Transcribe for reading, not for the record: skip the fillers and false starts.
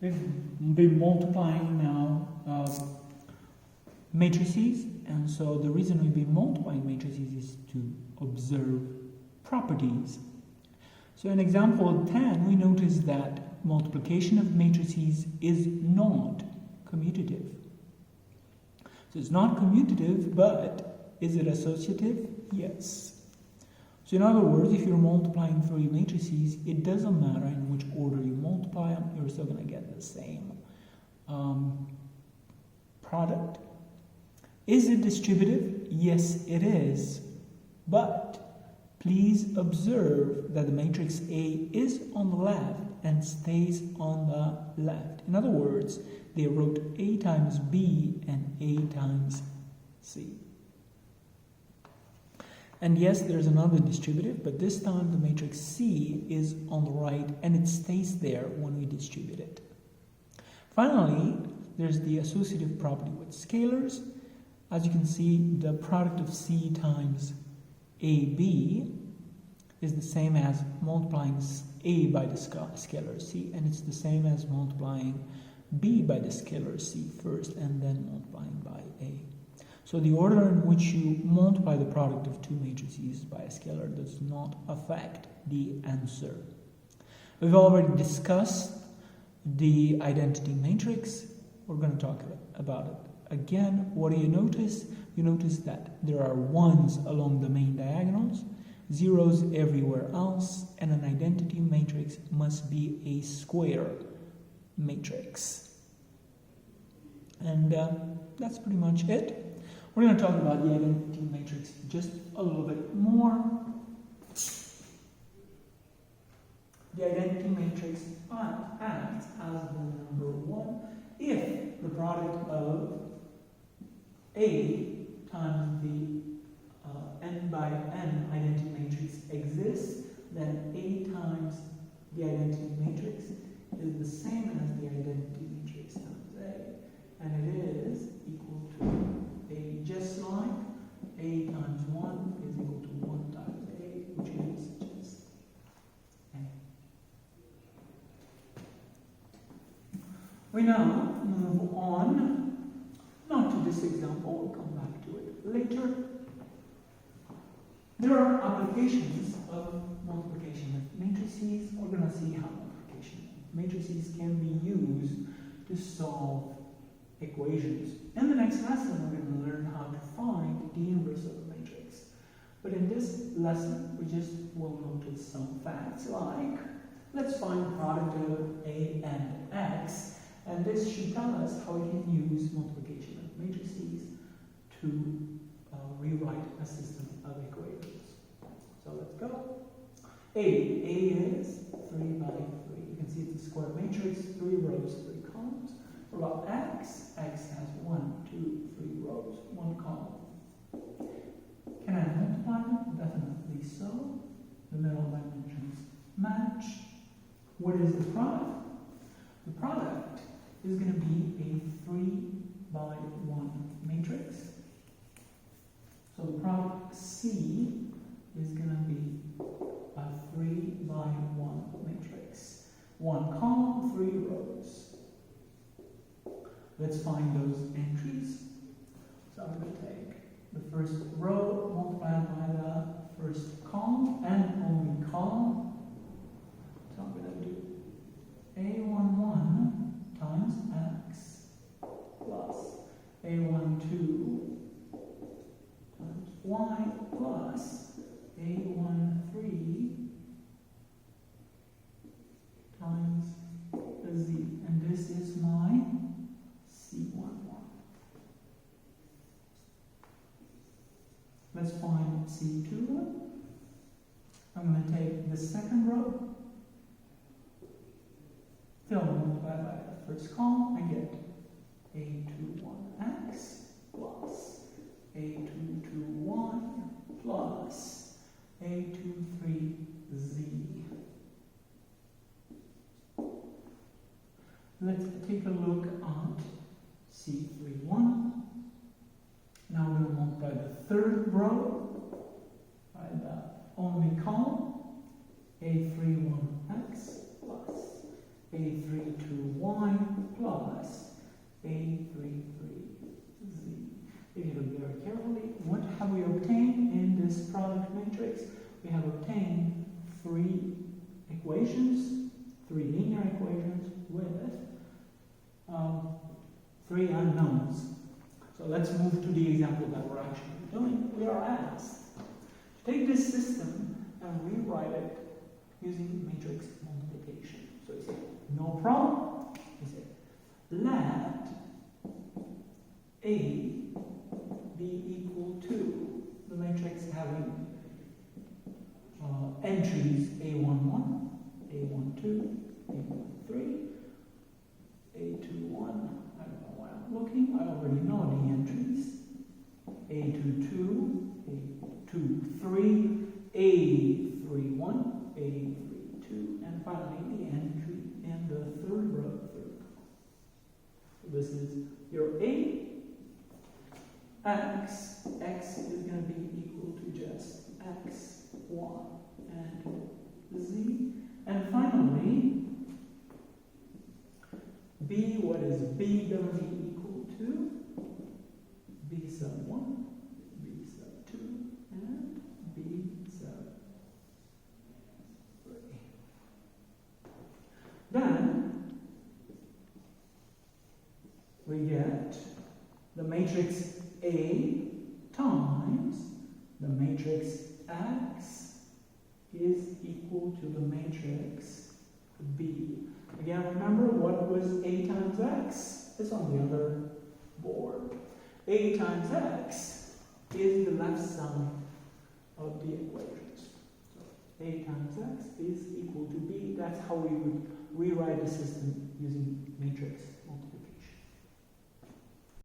We've been multiplying now matrices, and so the reason we've been multiplying matrices is to observe properties. So in example 10, we notice that multiplication of matrices is not commutative. So it's not commutative, but is it associative? Yes. So in other words, if you're multiplying three matrices, it doesn't matter in which order you multiply them, you're still going to get the same product. Is it distributive? Yes, it is. But please observe that the matrix A is on the left and stays on the left. In other words, they wrote A times B and A times C. And yes, there's another distributive, but this time the matrix C is on the right and it stays there when we distribute it. Finally, there's the associative property with scalars. As you can see, the product of C times AB is the same as multiplying A by the scalar C, and it's the same as multiplying B by the scalar C first and then multiplying by A. So the order in which you multiply the product of two matrices by a scalar does not affect the answer. We've already discussed the identity matrix. We're going to talk about it again. What do you notice? You notice that there are ones along the main diagonals, zeros everywhere else, and an identity matrix must be a square matrix. And that's pretty much it. We're going to talk about the identity matrix just a little bit more. The identity matrix acts as the number 1 if the product of A times the n by n identity matrix exists, then A times the identity matrix is the same as the identity matrix times A, and it is equal to A, just like A times 1 is equal to 1 times A, which is just A. We now move on, not to this example, we'll come back to it later. There are applications of multiplication of matrices. We're going to see how multiplication of matrices can be used to solve equations. In the next lesson, we're going to learn how to find the inverse of a matrix. But in this lesson, we just will notice some facts like, let's find the product of A and X, and this should tell us how we can use multiplication of matrices to rewrite a system of equations. So let's go. A is 3 by 3. You can see it's a square matrix, 3 rows, 3 columns. What about X? X has 1, 2, 3 rows, 1 column. Can I multiply them? Definitely so. The middle dimensions match. What is the product? The product is going to be a 3 by 1 matrix. So the product C is going to be a 3 by 1 matrix. 1 column, 3 rows. Let's find those entries. So I'm going to take the first row multiplied by the first column and only column. So I'm going to do A11 times X plus A12 times Y plus A13 times Z. And this is my C11. Let's find C2. I'm going to take the second row, still multiply by the first column, I get A21X plus A22Y plus A23Z. Let's take a look at C31. Now we're going to multiply the third row by the only column, A31X plus A32Y A, 3, 3, Z. If you look very carefully, what have we obtained in this product matrix? We have obtained three equations, three linear equations with three unknowns. So let's move to the example that we're actually doing. We are asked to take this system and rewrite it using matrix multiplication. So you say, no problem. You say, let A be equal to the matrix having entries A11, A12, A13, A21. I don't know why I'm looking. I already know the entries. A22, A23, A31, A32, and finally the entry in the third row. So this is your A. X is going to be equal to just X, Y, and Z. And finally, B, what is B going to be equal to? B sub 1, B sub 2, and B sub 3. Then, we get the matrix A times the matrix X is equal to the matrix B. Again, remember what was A times X? It's on the other board. A times X is the left side of the equations. So A times X is equal to B. That's how we would rewrite the system using